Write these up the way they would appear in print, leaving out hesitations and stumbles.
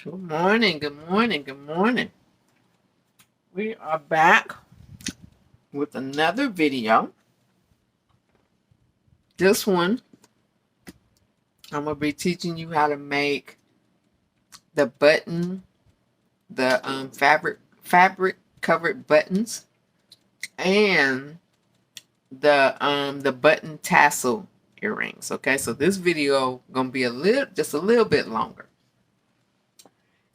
Good morning, good morning, good morning. We are back with another video. This one, I'm going to be teaching you how to make the button, the fabric covered buttons, and the button tassel earrings. Okay, so this video gonna be just a little bit longer,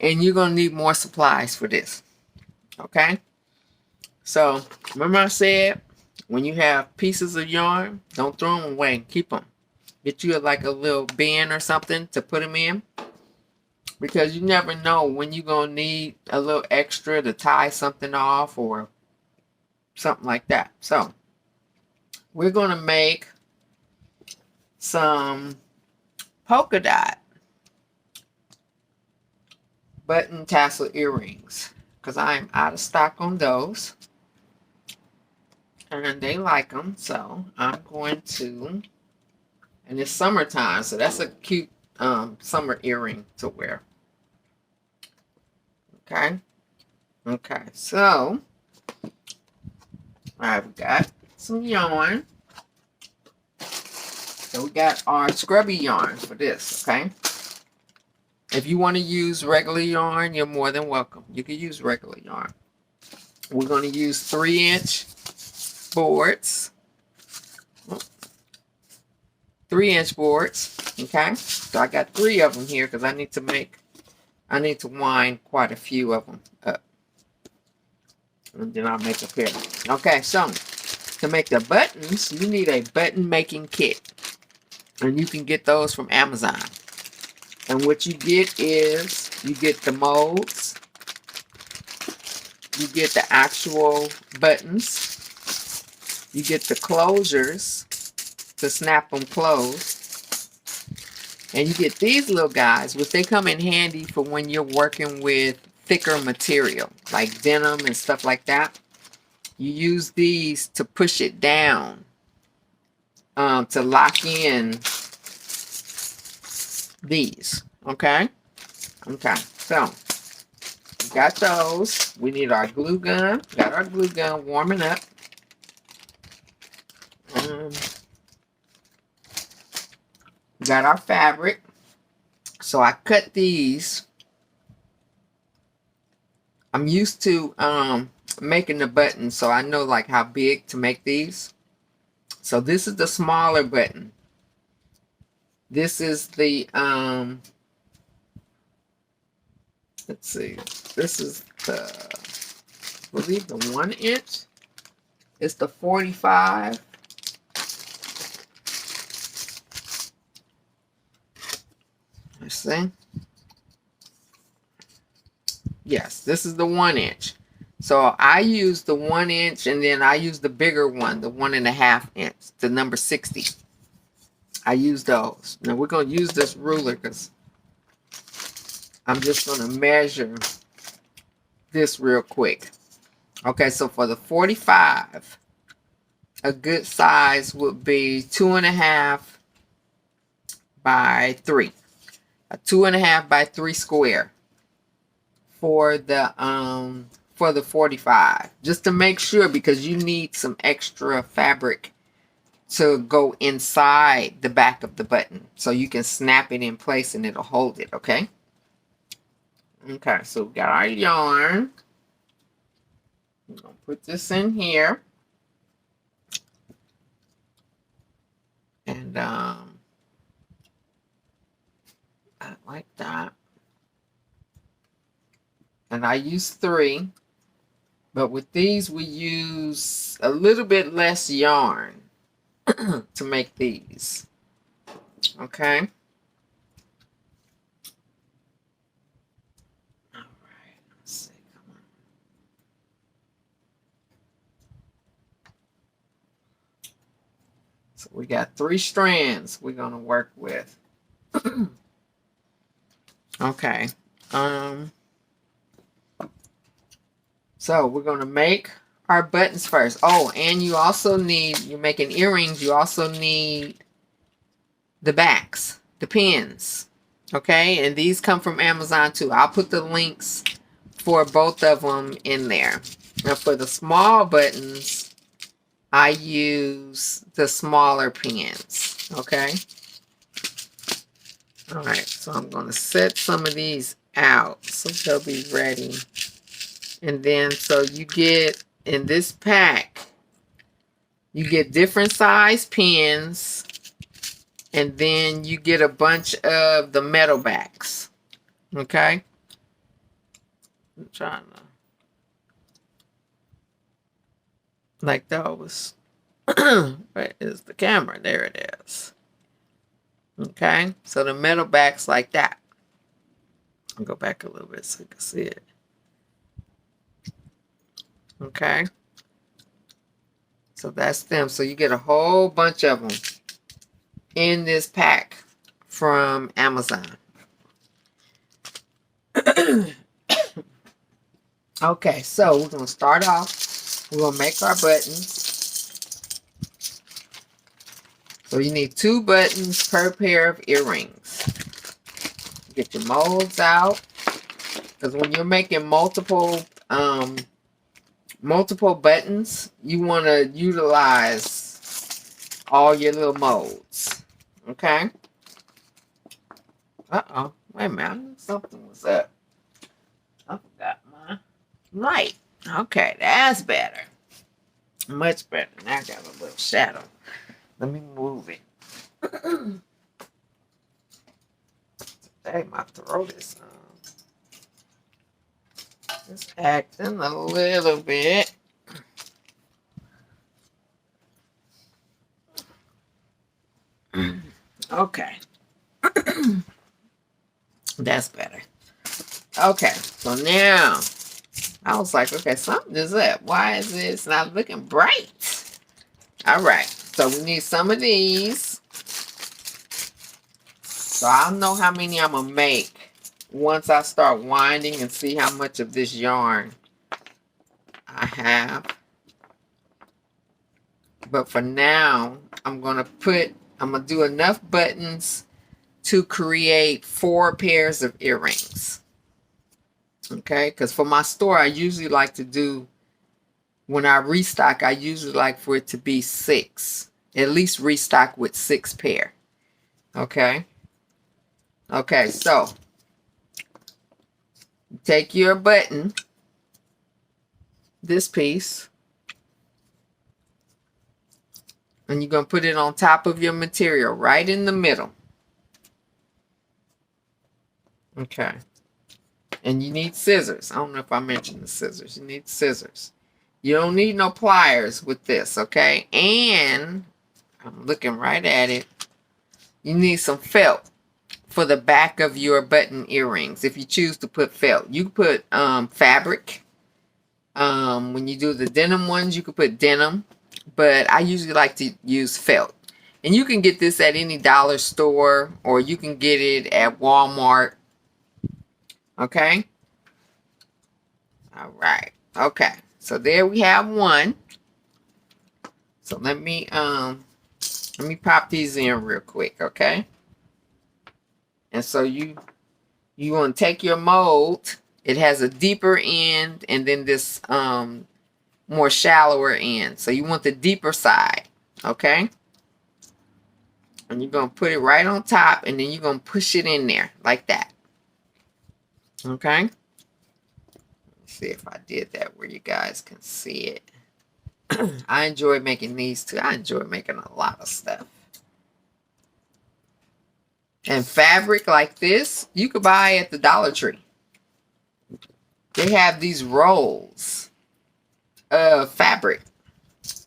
and you're gonna need more supplies for this. Okay. So, remember I said, when you have pieces of yarn, don't throw them away. Keep them. Get you like a little bin or something to put them in. Because you never know when you're going to need a little extra to tie something off or something like that. So, we're going to make some polka dot button tassel earrings. Because I'm out of stock on those. And they like them. So, I'm going to... And it's summertime, so that's a cute summer earring to wear. Okay. Okay, so I've got some yarn. So we got our scrubby yarn for this, okay? If you want to use regular yarn, you're more than welcome. You can use regular yarn. We're going to use 3-inch boards. 3-inch boards, okay? So I got 3 of them here because I need to wind quite a few of them up. And then I'll make a pair. Okay, so to make the buttons, you need a button making kit. And you can get those from Amazon. And what you get is, you get the molds. You get the actual buttons. You get the closures to snap them closed. And you get these little guys, which they come in handy for when you're working with thicker material, like denim and stuff like that. You use these to push it down, to lock in these. Okay? Okay, so we got those. We need our glue gun. Got our glue gun warming up. We got our fabric. So I cut these. I'm used to making the buttons, so I know like how big to make these. So this is the smaller button. This is the let's see. This is the, I believe, the 1-inch. It's the 45. Let's see. Yes, this is the 1-inch. So I use the 1-inch, and then I use the bigger one, the 1.5-inch, the number 60. I use those. Now we're going to use this ruler because I'm just going to measure this real quick. Okay, so for the 45, a good size would be 2.5 by 3. A 2.5 by 3 square for the 45. Just to make sure, because you need some extra fabric to go inside the back of the button so you can snap it in place and it'll hold it, okay? Okay, so we got our yarn. We're going to put this in here. And like that. And I use 3. But with these, we use a little bit less yarn to make these. Okay. All right. Let's see. Come on. So we got 3 strands we're going to work with. Okay. So we're going to make our buttons first. Oh, and you also need, you're making earrings, you also need the backs, the pins. Okay, and these come from Amazon too. I'll put the links for both of them in there. Now for the small buttons, I use the smaller pins. Okay. All right, so I'm going to set some of these out so they'll be ready. And then so you get in this pack, you get different size pins, and then you get a bunch of the metal backs. Okay. I'm trying to like those. Where is the camera? There it is. Okay, so the metal backs like that. I'll go back a little bit so you can see it. Okay, so that's them. So you get a whole bunch of them in this pack from Amazon. Okay, so we're going to start off. We're going to make our buttons. So you need 2 buttons per pair of earrings. Get your molds out. Because when you're making multiple buttons, you want to utilize all your little molds. Okay? Uh-oh. Wait a minute. Something was up. I forgot mine. Right. Okay, that's better. Much better. Now I got a little shadow. Let me move it. Today my throat is it's acting a little bit. Okay. That's better. Okay, so now I was like, okay, something is up. Why is this not looking bright? All right, so we need some of these. So I'll know how many I'm going to make once I start winding and see how much of this yarn I have. But for now, I'm going to do enough buttons to create 4 pairs of earrings. Okay, because for my store, I usually like to do, when I restock, I usually like for it to be 6. At least restock with 6 pair. Okay. Okay, so take your button, this piece, and you're going to put it on top of your material, right in the middle. Okay. And you need scissors. I don't know if I mentioned the scissors. You need scissors. You don't need no pliers with this, okay? And I'm looking right at it. You need some felt for the back of your button earrings. If you choose to put felt, you can put fabric. When you do the denim ones, you can put denim, but I usually like to use felt. And you can get this at any dollar store, or you can get it at Walmart. Okay. All right. Okay. So there we have one. So let me pop these in real quick, okay? And so you want to take your mold. It has a deeper end and then this more shallower end. So you want the deeper side, okay? And you're going to put it right on top, and then you're going to push it in there like that. Okay? Let's see if I did that where you guys can see it. I enjoy making these too. I enjoy making a lot of stuff. And fabric like this, you could buy at the Dollar Tree. They have these rolls of fabric.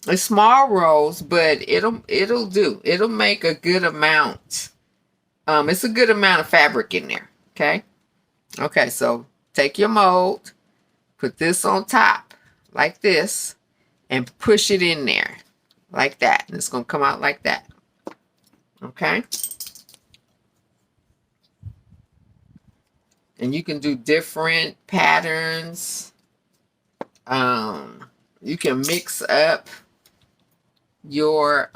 It's small rolls, but it'll do. It'll make a good amount. It's a good amount of fabric in there. Okay. Okay, so take your mold, put this on top like this, and push it in there like that. And it's going to come out like that. Okay. And you can do different patterns. You can mix up your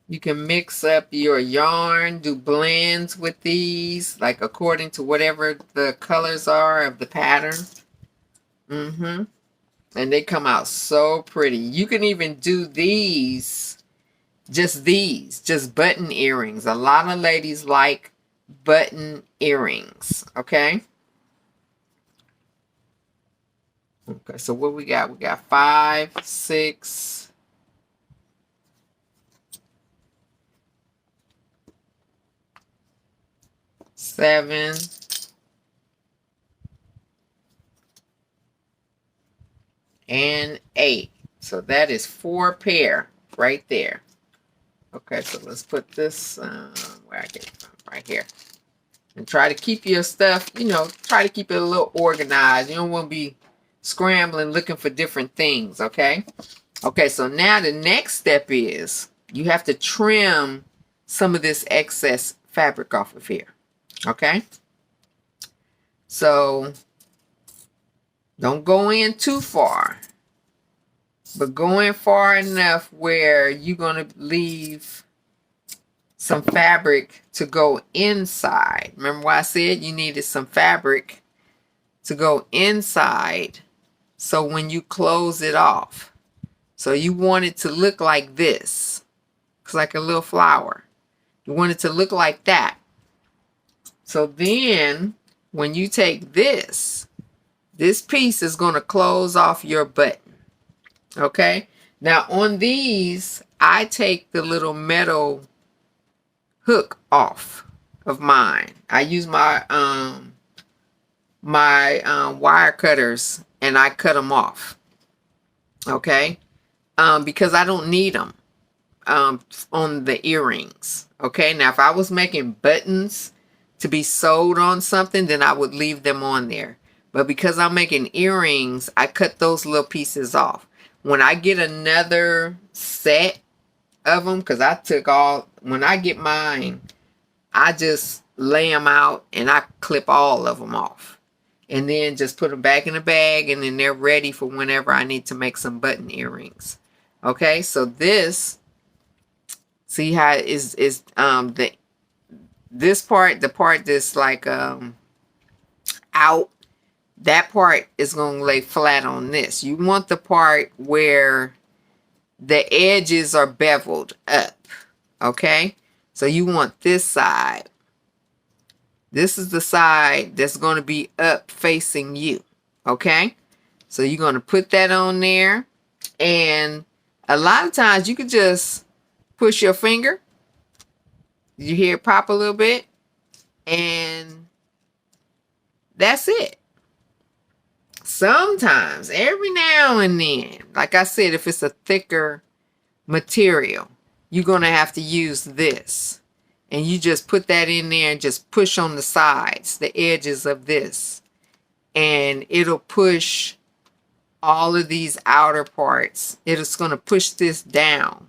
You can mix up your yarn, do blends with these, like according to whatever the colors are of the pattern. Mm-hmm. And they come out so pretty. You can even do these, just button earrings. A lot of ladies like button earrings, okay? Okay, so what we got? We got 5, 6, 7, and 8. So that is 4 pair right there. Okay, so let's put this where I get it from, right here. And try to keep your stuff, try to keep it a little organized. You don't want to be scrambling looking for different things, okay? Okay, so now the next step is you have to trim some of this excess fabric off of here, okay? So don't go in too far, but go in far enough where you're going to leave some fabric to go inside. Remember what I said? You needed some fabric to go inside so when you close it off. So you want it to look like this. It's like a little flower. You want it to look like that. So then when you take this piece is going to close off your button. Okay? Now on these, I take the little metal hook off of mine. I use my wire cutters and I cut them off. Okay? Because I don't need them on the earrings. Okay? Now if I was making buttons to be sewed on something, then I would leave them on there. But because I'm making earrings, I cut those little pieces off. When I get another set of them, because when I get mine, I just lay them out and I clip all of them off. And then just put them back in the bag, and then they're ready for whenever I need to make some button earrings. Okay, so this, see how it is this part, the part that's like out, that part is going to lay flat on this. You want the part where the edges are beveled up. Okay, so you want this side. This is the side that's going to be up facing you. Okay, so you're going to put that on there, and a lot of times you could just push your finger. You hear it pop a little bit, and that's it. Sometimes, every now and then, like I said, if it's a thicker material, you're going to have to use this. And you just put that in there and just push on the sides, the edges of this. And it'll push all of these outer parts. It's going to push this down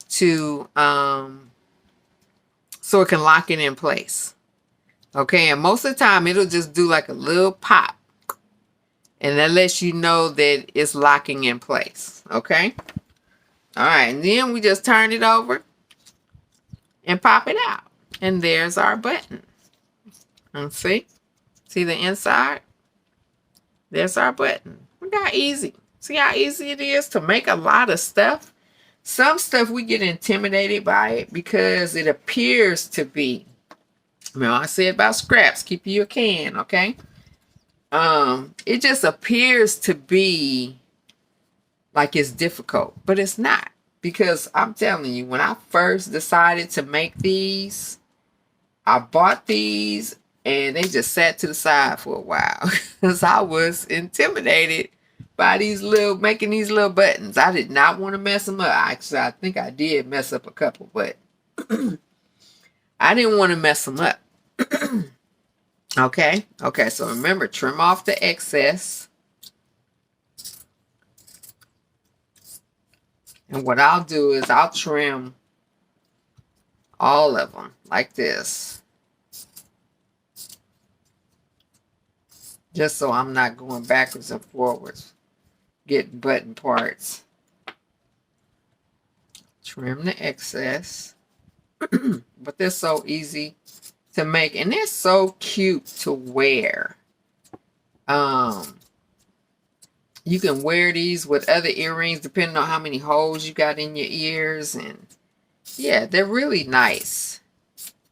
to, so it can lock it in place. Okay, and most of the time it'll just do like a little pop. And that lets you know that it's locking in place. Okay? All right, and then we just turn it over and pop it out. And there's our button. And see? See the inside? There's our button. Look how easy. See how easy it is to make a lot of stuff? Some stuff we get intimidated by it because it appears to be. Remember I said about scraps. Keep you a can, okay? It just appears to be like it's difficult, but it's not. Because I'm telling you, when I first decided to make these, I bought these and they just sat to the side for a while because I was intimidated by making these little buttons. I did not want to mess them up. Actually, I think I did mess up a couple, but I didn't want to mess them up. Okay, so remember, trim off the excess. And what I'll do is I'll trim all of them like this. Just so I'm not going backwards and forwards, getting button parts. Trim the excess. But they're so easy to make, and they're so cute to wear. You can wear these with other earrings depending on how many holes you got in your ears, and yeah, they're really nice.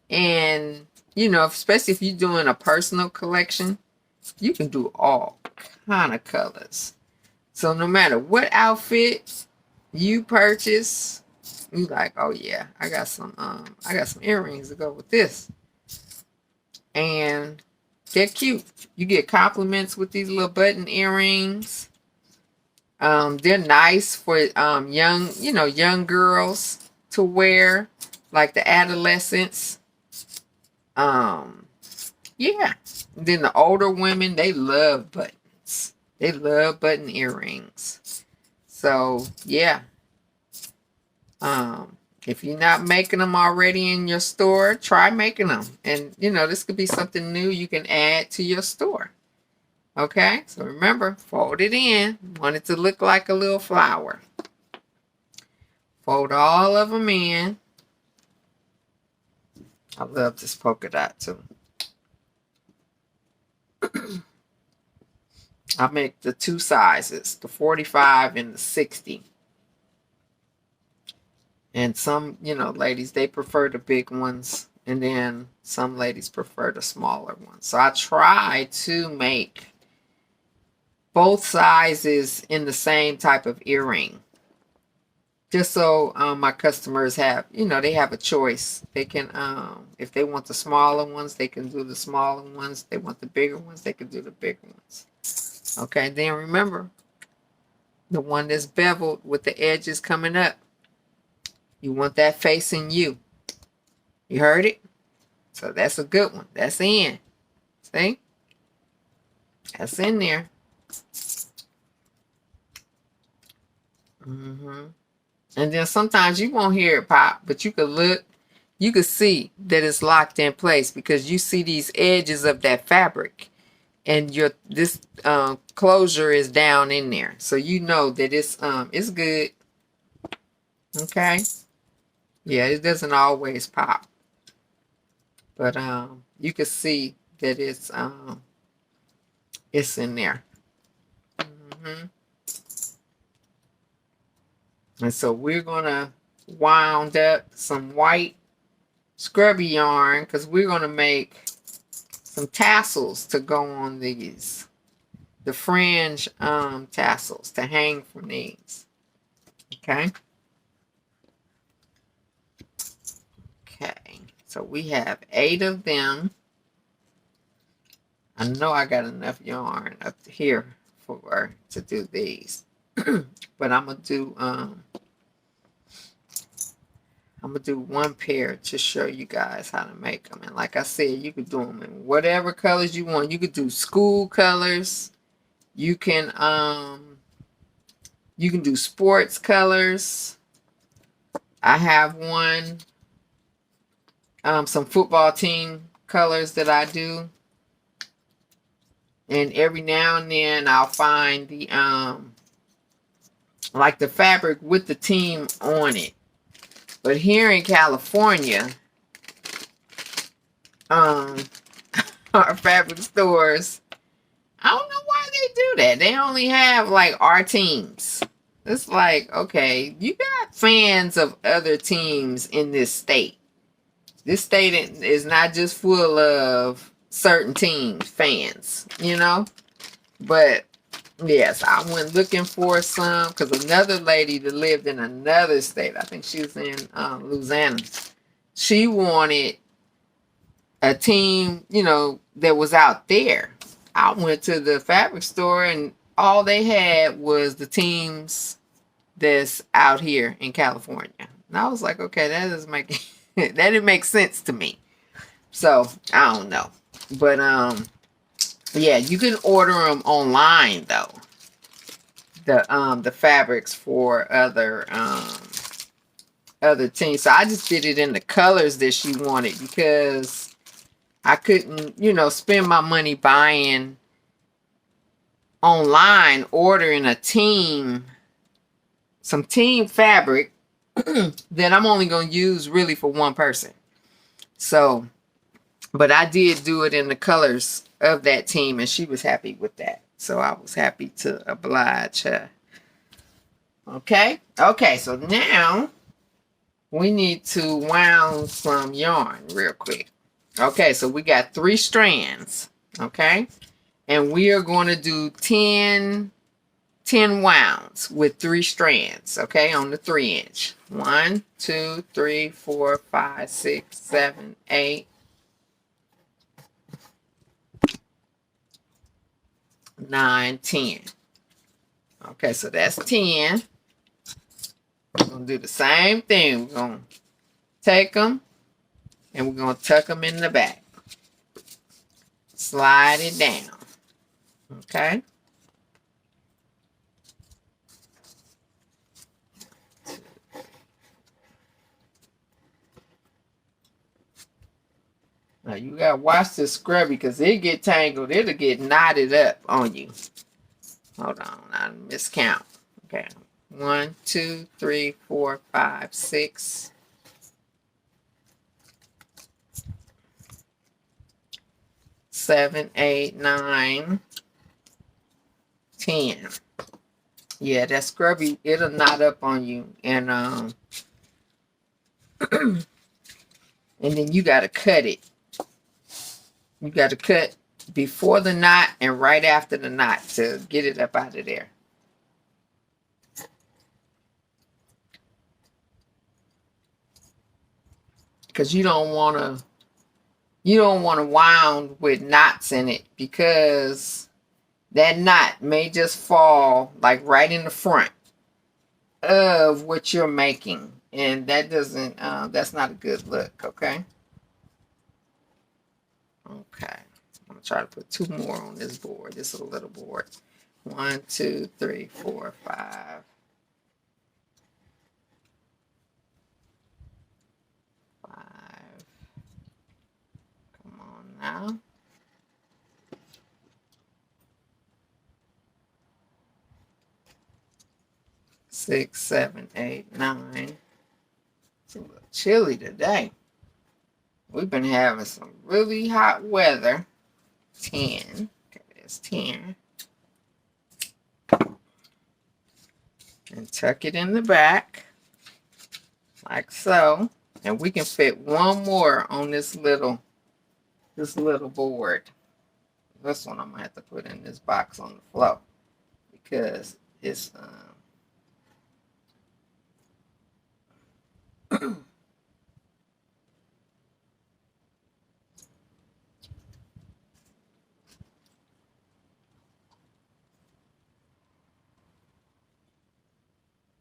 And you know, especially if you're doing a personal collection, you can do all kind of colors. So no matter what outfit you purchase, you like, oh yeah, I got some earrings to go with this. And they're cute. You get compliments with these little button earrings. They're nice for young girls to wear, like the adolescents. Um, yeah. Then the older women, they love buttons. They love button earrings. So yeah. If you're not making them already in your store, try making them. And you know, this could be something new you can add to your store. Okay, so remember, fold it in. Want it to look like a little flower. Fold all of them in. I love this polka dot too. I make the two sizes, the 45 and the 60. And some, ladies, they prefer the big ones. And then some ladies prefer the smaller ones. So I try to make both sizes in the same type of earring, just so my customers have, they have a choice. They can, if they want the smaller ones, they can do the smaller ones. If they want the bigger ones, they can do the bigger ones. Okay, then remember, the one that's beveled with the edges coming up, you want that facing you. You heard it? So that's a good one. That's in. See? That's in there. And then sometimes you won't hear it pop, but you could look, you could see that it's locked in place because you see these edges of that fabric, and this closure is down in there, so you know that it's good. Okay, yeah, it doesn't always pop, but you can see that it's in there. And so we're gonna wound up some white scrubby yarn because we're gonna make some tassels to go on these, the fringe tassels to hang from these. Okay. Okay, so we have 8 of them. I know I got enough yarn up here to do these. But I'm gonna do one pair to show you guys how to make them. And like I said, you could do them in whatever colors you want. You could do school colors. You can do sports colors. I have one, some football team colors that I do. And every now and then I'll find the like the fabric with the team on it. But here in California, our fabric stores, I don't know why they do that. They only have like our teams. It's like, okay, you got fans of other teams in this state. This state is not just full of certain teams, fans, But yes, I went looking for some because another lady that lived in another state, I think she was in Louisiana, she wanted a team, that was out there. I went to the fabric store and all they had was the teams that's out here in California. And I was like, okay, that doesn't make that didn't make sense to me. So I don't know. But yeah, you can order them online though. The fabrics for other teams. So I just did it in the colors that she wanted because I couldn't, spend my money buying online, ordering some team fabric that I'm only going to use really for one person. So, but I did do it in the colors of that team, and she was happy with that. So I was happy to oblige her. Okay. Okay. So now we need to wound some yarn real quick. Okay. So we got 3 strands. Okay. And we are going to do 10 wounds with 3 strands. Okay. On the 3-inch. 1, 2, 3, 4, 5, 6, 7, 8, 9, 10. Okay, so that's 10. We're going to do the same thing. We're going to take them and we're going to tuck them in the back. Slide it down. Okay. Now you got to watch this scrubby because it get tangled. It'll get knotted up on you. Hold on. I miscount. Okay. 1, 2, 3, 4, 5, 6. 7, 8, 9, 10. Yeah, that scrubby, it'll knot up on you. And and then you gotta cut it. You gotta cut before the knot and right after the knot to get it up out of there. Because you don't wanna wound with knots in it, because that knot may just fall like right in the front of what you're making, and that doesn't that's not a good look. Okay. I'm gonna try to put 2 more on this board. This is a little board. 1, 2, 3, 4, 5. 5. Come on now. 6, 7, 8, 9. It's a little chilly today. We've been having some really hot weather. 10. Okay, there's 10. And tuck it in the back. Like so. And we can fit 1 more on this little board. This one I'm going to have to put in this box on the floor. Because it's...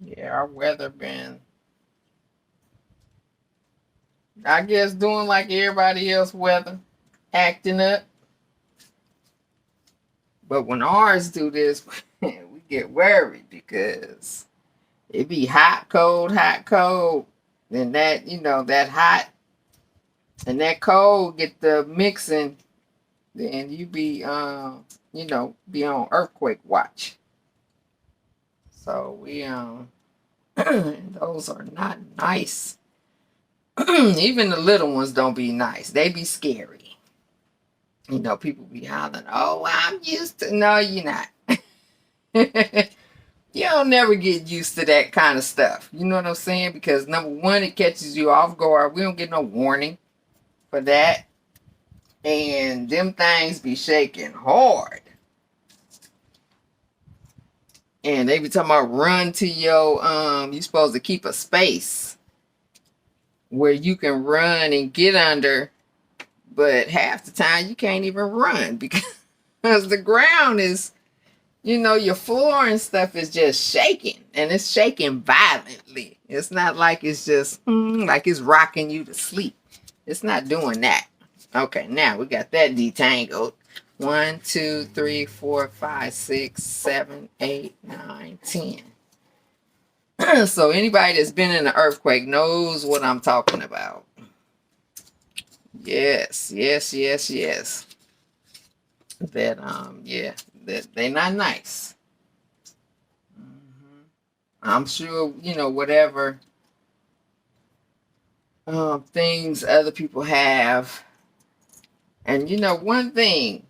yeah, our weather been, I guess, doing like everybody else weather, acting up. But when ours do this, we get worried because it be hot, cold, hot, cold. Then that, that hot and that cold get the mixing, then you be, be on earthquake watch. So we, those are not nice. Even the little ones don't be nice. They be scary. People be hollering, oh, I'm used to. No, you're not. You don't never get used to that kind of stuff. You know what I'm saying? Because number one, it catches you off guard. We don't get no warning for that. And them things be shaking hard. And they be talking about run to your, you're supposed to keep a space where you can run and get under, but half the time you can't even run because the ground is, your floor and stuff is just shaking, and it's shaking violently. It's not like it's just like it's rocking you to sleep. It's not doing that. Okay, now we got that detangled. 1, 2, 3, 4, 5, 6, 7, 8, 9, 10. So anybody that's been in an earthquake knows what I'm talking about. Yes. That yeah, that they not nice. I'm sure whatever things other people have. And you know, one thing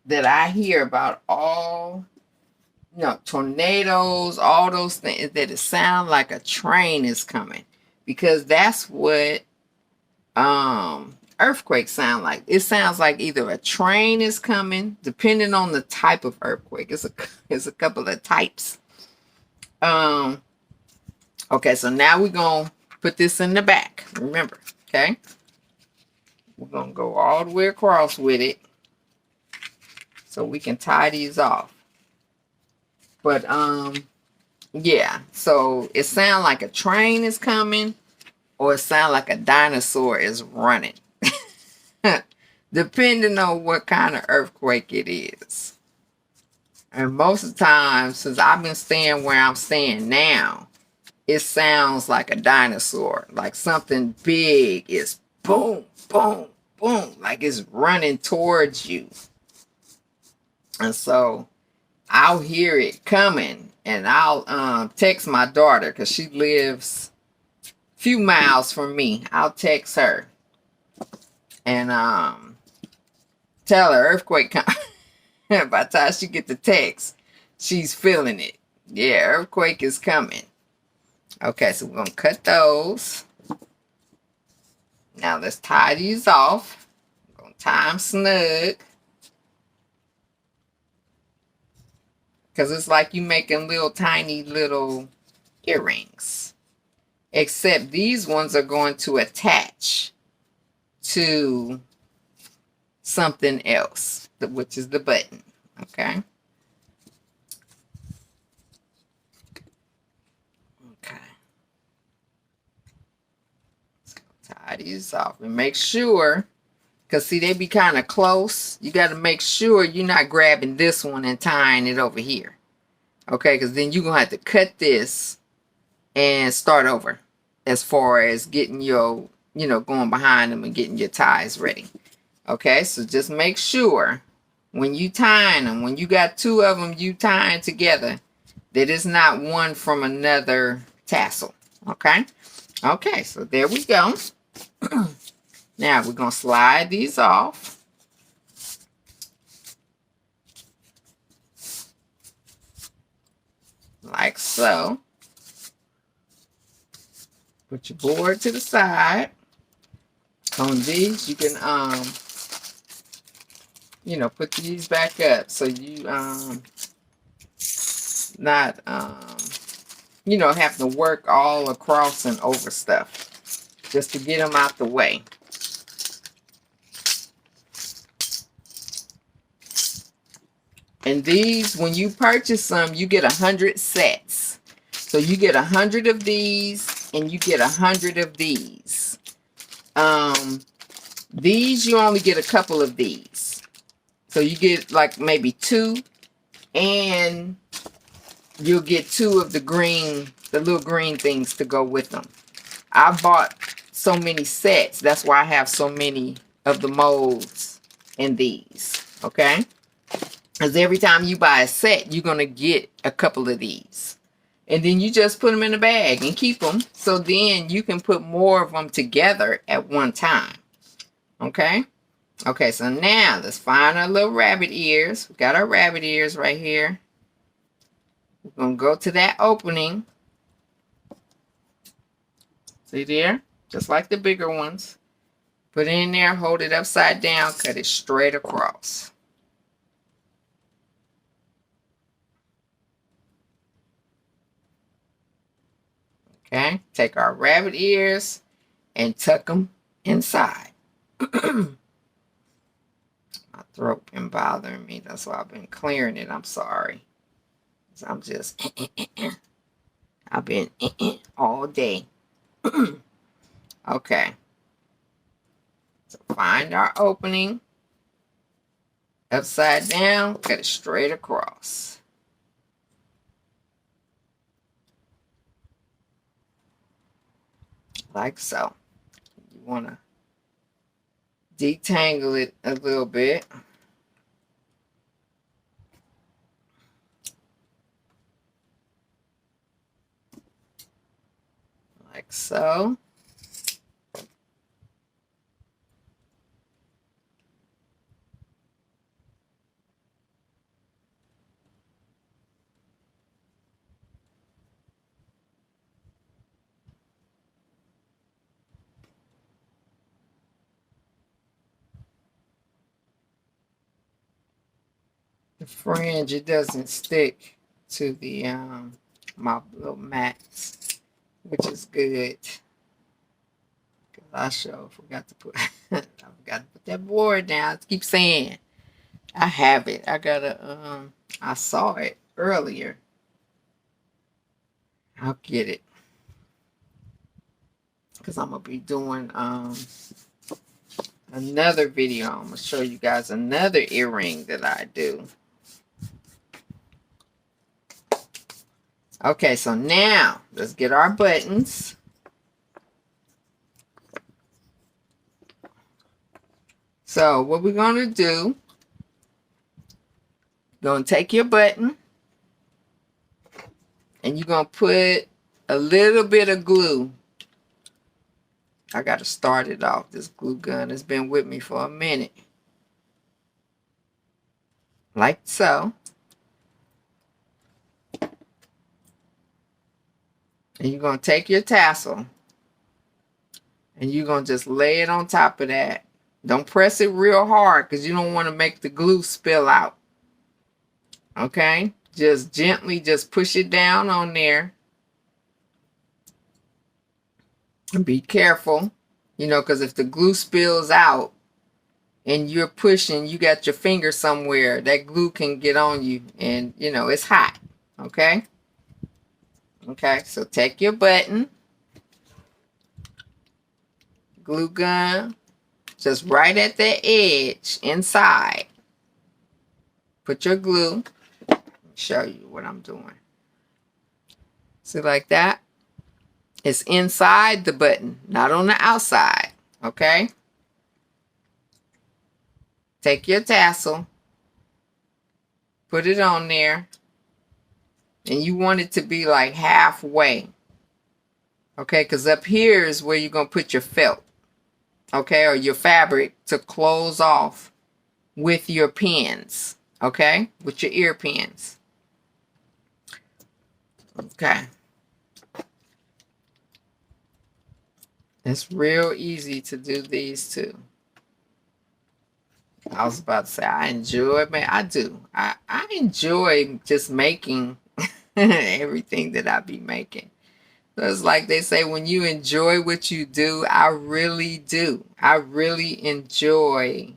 that I hear about all, you know, tornadoes, all those things, is that it sounds like a train is coming, because that's what earthquakes sound like. It sounds like either a train is coming, depending on the type of earthquake. It's a couple of types. Um, okay, so now we're gonna put this in the back. Remember, okay? We're gonna go all the way across with it so we can tie these off. But yeah, so it sounds like a train is coming, or it sounds like a dinosaur is running. Depending on what kind of earthquake it is. And most of the time, since I've been staying where I'm staying now, it sounds like a dinosaur. Like something big is boom, boom, boom, like it's running towards you. And so I'll hear it coming, and I'll text my daughter, because she lives a few miles from me. I'll text her and tell her earthquake coming. By the time she get the text, she's feeling it. Yeah, earthquake is coming. Okay, so we're going to cut those. Now let's tie these off. We're going to tie them snug. Because it's like you making little tiny little earrings. Except these ones are going to attach to something else, which is the button. Okay. Okay. Let's tie these off and make sure, because see, they be kind of close. You got to make sure you're not grabbing this one and tying it over here. Okay, because then you're going to have to cut this and start over as far as getting your, you know, going behind them and getting your ties ready. Okay, so just make sure when you tying them, when you got two of them you tying together, that it's not one from another tassel. Okay, okay, so there we go. Now we're going to slide these off. Like so. Put your board to the side. On these, you can, you know, put these back up so you, not, you know, have to work all across and over stuff just to get them out the way. And these, when you purchase them, you get 100 sets. So you get 100 of these and you get 100 of these. These, you only get a couple of these. So you get like maybe 2, and you'll get 2 of the green, the little green things to go with them. I bought so many sets. That's why I have so many of the molds in these. Okay? Because every time you buy a set, you're going to get a couple of these. And then you just put them in a bag and keep them. So then you can put more of them together at one time. Okay? Okay, so now let's find our little rabbit ears. We got our rabbit ears right here. We're going to go to that opening. See there? Just like the bigger ones. Put it in there, hold it upside down, cut it straight across. Okay, take our rabbit ears and tuck them inside. My throat been bothering me. That's why I've been clearing it. I'm sorry. I'm just, I've been all day. Okay. So find our opening. Upside down, cut it straight across. Like so. You want to detangle it a little bit. Like so. the fringe, it doesn't stick to the my little mats, which is good. Cause I sure forgot to put I forgot to put that board down. I keep saying I have it. I gotta I saw it earlier. I'll get it. Cause I'm gonna be doing another video. I'm gonna show you guys another earring that I do. Okay, so now let's get our buttons. So what we're gonna do, you're gonna take your button and you're gonna put a little bit of glue. I gotta start it off. This glue gun has been with me for a minute. Like so. And you're going to take your tassel and you're going to just lay it on top of that. Don't press it real hard because you don't want to make the glue spill out. Okay? Just gently just push it down on there. And be careful, you know, because if the glue spills out and you're pushing, you got your finger somewhere, that glue can get on you and, you know, it's hot. Okay? Okay, so take your button, glue gun, just right at the edge inside. Put your glue. Let me show you what I'm doing. See, like that? It's inside the button, not on the outside. Okay? Take your tassel, put it on there, and you want it to be like halfway. Okay, because up here is where you're going to put your felt. Okay, or your fabric to close off with your pins. Okay, with your ear pins. Okay. It's real easy to do these too. I was about to say I enjoy, man. I do. I enjoy just making everything that I be making. So it's like they say, when you enjoy what you do, I really do. I really enjoy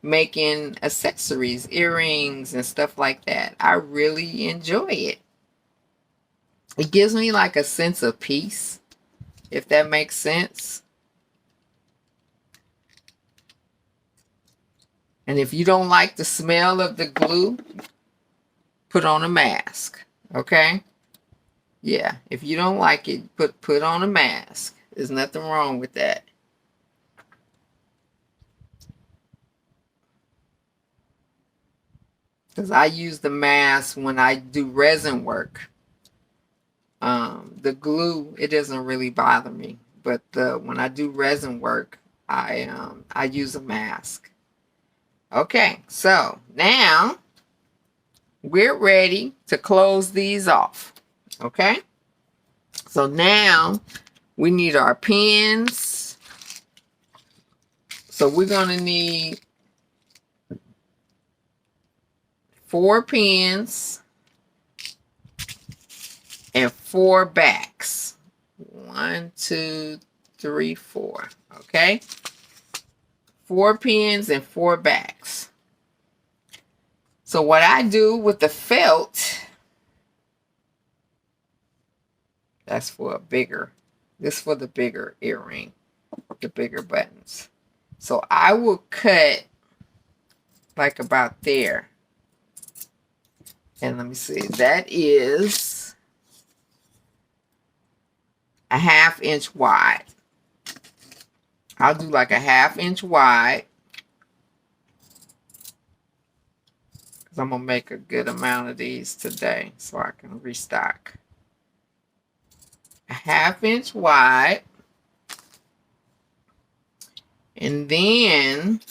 making accessories, earrings and stuff like that. I really enjoy it. It gives me like a sense of peace, if that makes sense. And if you don't like the smell of the glue, put on a mask. Okay? Yeah, if you don't like it, put on a mask. There's nothing wrong with that. Because I use the mask when I do resin work. The glue, it doesn't really bother me. But when I do resin work, I use a mask. Okay, so now we're ready to close these off. Okay? So now we need our pins. So we're going to need 4 pins and 4 backs. 1, 2, 3, 4. Okay? 4 pins and 4 backs. So what I do with the felt, that's for a bigger, this for the bigger earring, the bigger buttons. So I will cut like about there. And let me see, that is a 1/2 inch wide. I'll do like a 1/2 inch wide. Because I'm going to make a good amount of these today so I can restock. A 1/2 inch wide. And then,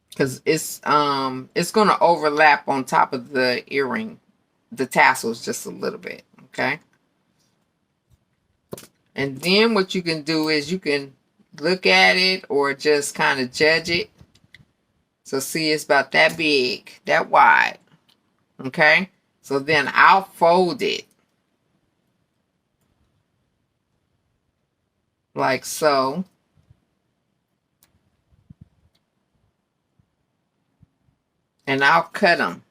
because it's going to overlap on top of the earring, the tassels just a little bit, okay? And then what you can do is you can look at it or just kind of judge it. So see, it's about that big, that wide. Okay? So then I'll fold it like so. And I'll cut them.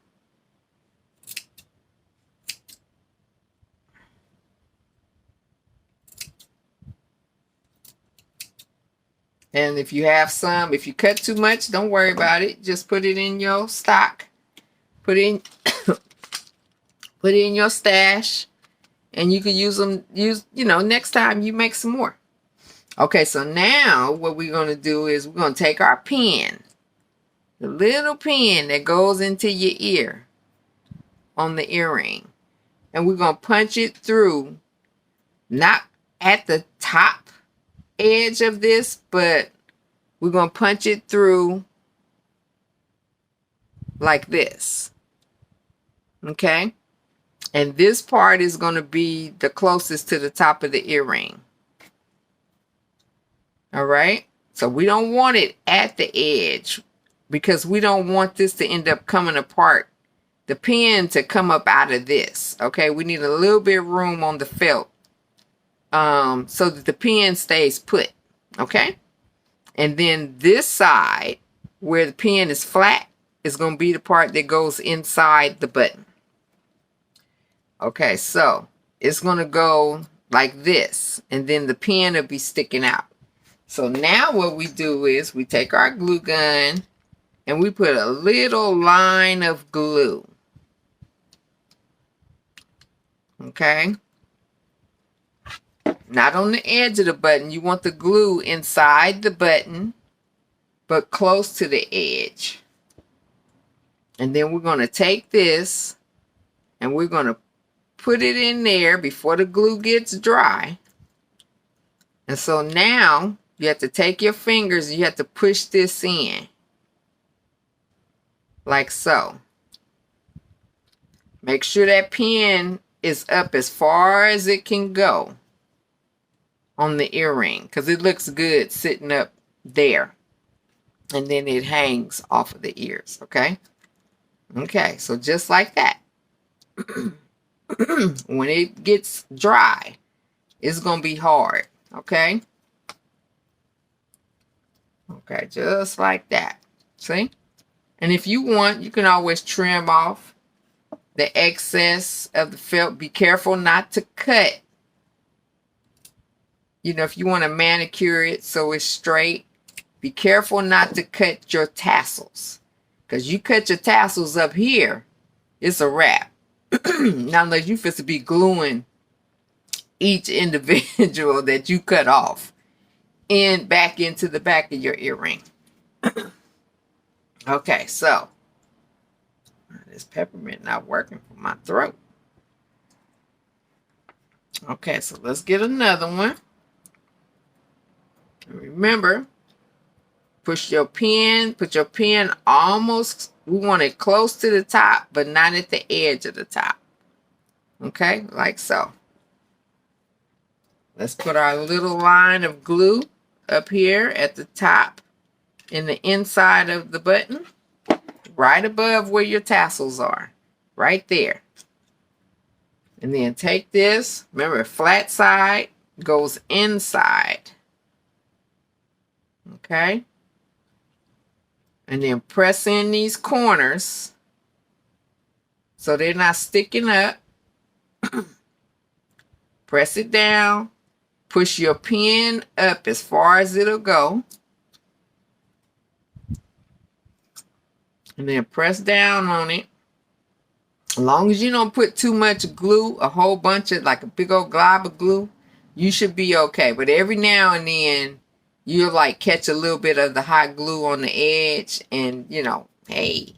And if you have some, if you cut too much, don't worry about it. Just put it in your stock. Put it in your stash. And you can use them, next time you make some more. Okay, so now what we're going to do is we're going to take our pen, the little pen that goes into your ear on the earring, and we're going to punch it through, not at the top edge of this, but we're going to punch it through like this. Okay? And this part is going to be the closest to the top of the earring. All right? So we don't want it at the edge because we don't want this to end up coming apart. The pen to come up out of this. Okay? We need a little bit of room on the felt so that the pen stays put. Okay? And then this side where the pen is flat is going to be the part that goes inside the button. Okay, so it's going to go like this, and then the pen will be sticking out. So now what we do is we take our glue gun and we put a little line of glue. Okay? Not on the edge of the button. You want the glue inside the button, but close to the edge. And then we're going to take this and we're going to put it in there before the glue gets dry. And so now you have to take your fingers, you have to push this in. Like so. Make sure that pen is up as far as it can go on the earring, because it looks good sitting up there. And then it hangs off of the ears, okay? Okay, so just like that. When it gets dry, it's going to be hard, okay? Okay, just like that. See? And if you want, you can always trim off the excess of the felt. Be careful not to cut. You know, if you want to manicure it so it's straight, be careful not to cut your tassels. Because you cut your tassels up here, it's a wrap. Now, unless you're supposed to be gluing each individual that you cut off back into the back of your earring. Okay, so this peppermint not working for my throat. Okay, so let's get another one. Remember, put your pen almost, we want it close to the top, but not at the edge of the top. Okay, like so. Let's put our little line of glue up here at the top in the inside of the button, right above where your tassels are, right there. And then take this, remember, flat side goes inside. Okay? And then press in these corners so they're not sticking up. Press it down. Push your pen up as far as it'll go. And then press down on it. As long as you don't put too much glue, a whole bunch of, like a big old glob of glue, you should be okay. But every now and then, you'll like catch a little bit of the hot glue on the edge and, hey,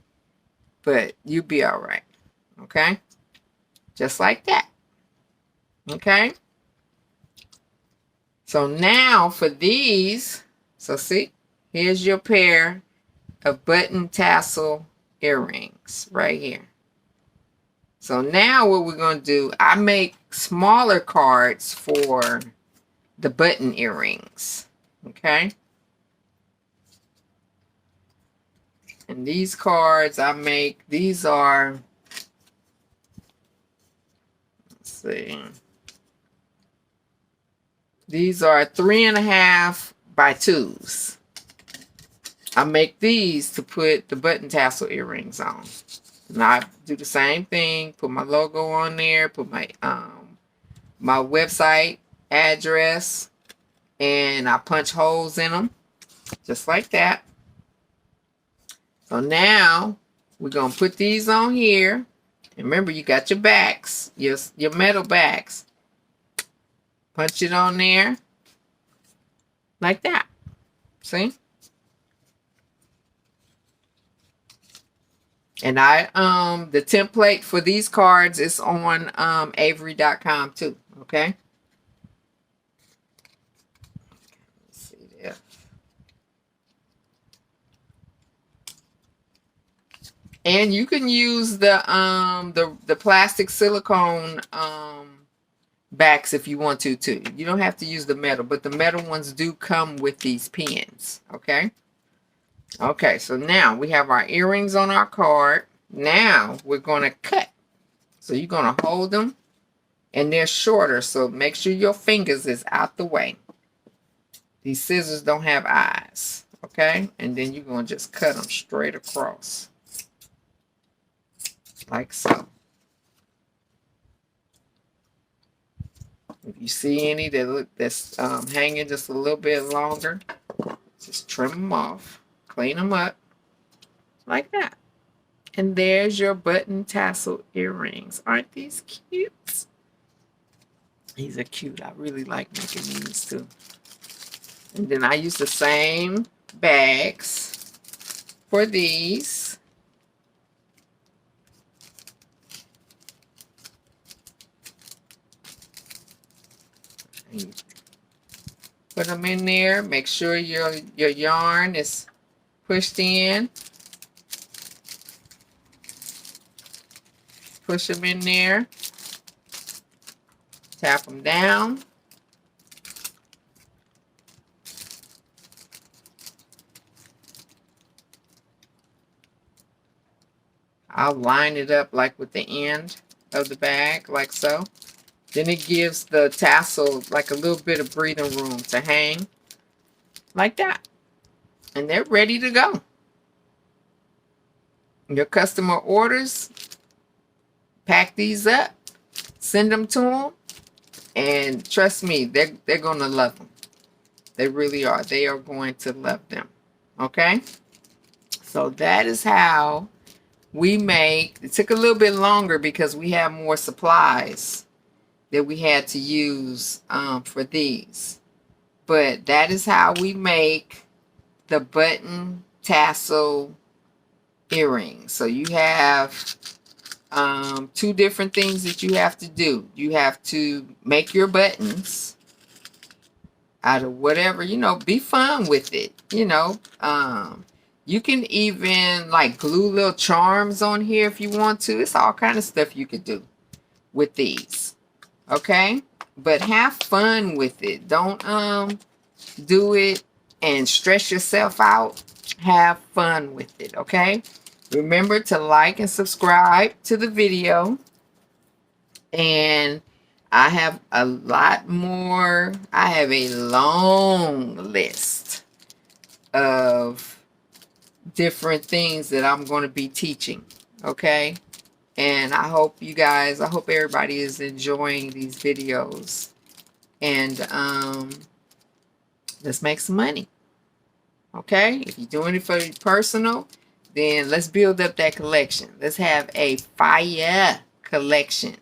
but you'll be all right. Okay? Just like that. Okay? So now for these, so see, here's your pair of button tassel earrings right here. So now what we're going to do, I make smaller cards for the button earrings. Okay. And these cards I make, these are, let's see, these are 3.5 by 2s. I make these to put the button tassel earrings on. And I do the same thing, put my logo on there, put my my website address, and I punch holes in them, just like that. So now we're gonna put these on here. And remember, you got your backs, your metal backs. Punch it on there, like that. See? And the template for these cards is on Avery.com too. Okay. Let's see there. And you can use the plastic silicone backs if you want to too. You don't have to use the metal, but the metal ones do come with these pins. Okay. Okay, so now we have our earrings on our card. Now we're going to cut. So you're going to hold them, and they're shorter, so make sure your fingers is out the way. These scissors don't have eyes, okay? And then you're going to just cut them straight across, like so. If you see any that's hanging just a little bit longer, just trim them off, clean them up, like that. And there's your button tassel earrings. Aren't these cute? These are cute. I really like making these too. And then I use the same bags for these. Put them in there. Make sure your yarn is pushed in. Push them in there. Tap them down. I'll line it up like with the end of the bag, like so. Then it gives the tassel like a little bit of breathing room to hang, like that. And they're ready to go. Your customer orders, pack these up, send them to them, and trust me, they're going to love them. They really are. They are going to love them. Okay? So that is how we make. It took a little bit longer because we have more supplies that we had to use for these. But that is how we make the button tassel earrings. So you have two different things that you have to do. You have to make your buttons out of whatever, you know, be fun with it, you know. You can even like glue little charms on here if you want to. It's all kind of stuff you could do with these. Okay? But have fun with it. Don't do it and stress yourself out. Have fun with it, okay? Remember to like and subscribe to the video. And I have a lot more. I have a long list of different things that I'm going to be teaching, okay? And I hope you guys, I hope everybody is enjoying these videos. And let's make some money, okay? If you're doing it for your personal, then let's build up that collection. Let's have a fire collection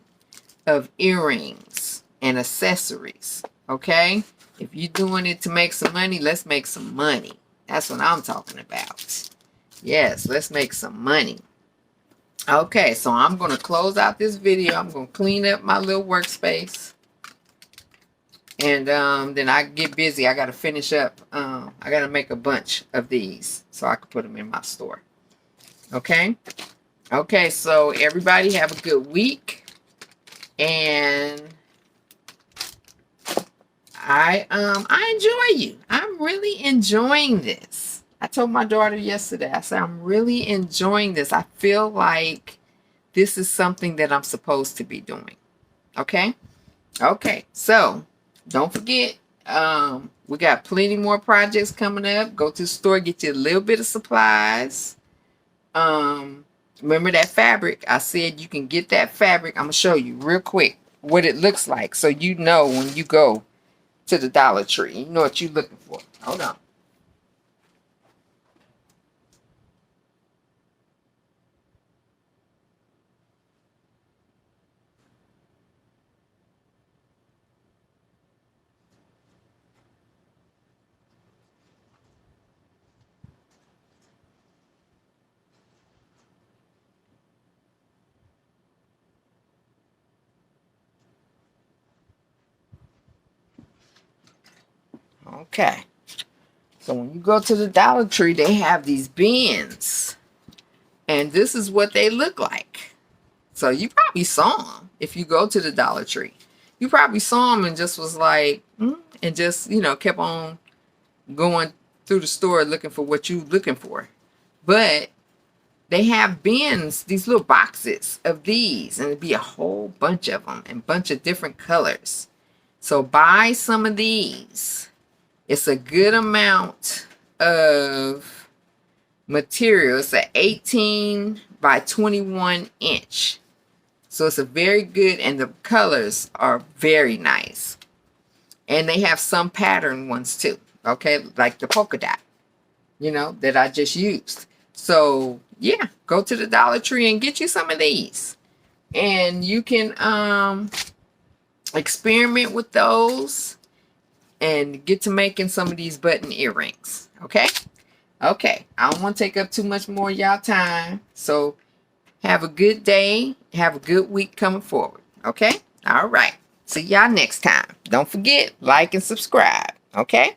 of earrings and accessories, okay? If you're doing it to make some money, let's make some money. That's what I'm talking about. Yes, let's make some money. Okay, so I'm going to close out this video. I'm going to clean up my little workspace. And then I get busy. I got to finish up. I got to make a bunch of these so I can put them in my store. Okay? Okay, so everybody have a good week. And I enjoy you. I'm really enjoying this. I told my daughter yesterday, I said, I'm really enjoying this. I feel like this is something that I'm supposed to be doing. Okay? Okay. So don't forget, we got plenty more projects coming up. Go to the store, get you a little bit of supplies. Um, Remember that fabric? I said you can get that fabric. I'm gonna show you real quick what it looks like so you know when you go to the Dollar Tree. You know what you're looking for. Hold on. Okay. So when you go to the Dollar Tree, they have these bins. And this is what they look like. So you probably saw them if you go to the Dollar Tree. You probably saw them and just was like, and just, kept on going through the store looking for what you looking for. But they have bins, these little boxes of these, and it'd be a whole bunch of them and bunch of different colors. So buy some of these. It's a good amount of material. It's an 18 by 21 inch. So it's a very good, and the colors are very nice. And they have some pattern ones too. Okay, like the polka dot, that I just used. So yeah, go to the Dollar Tree and get you some of these. And you can experiment with those and get to making some of these button earrings. Okay? Okay. I don't want to take up too much more of y'all time. So have a good day. Have a good week coming forward. Okay? All right. See y'all next time. Don't forget, like and subscribe. Okay?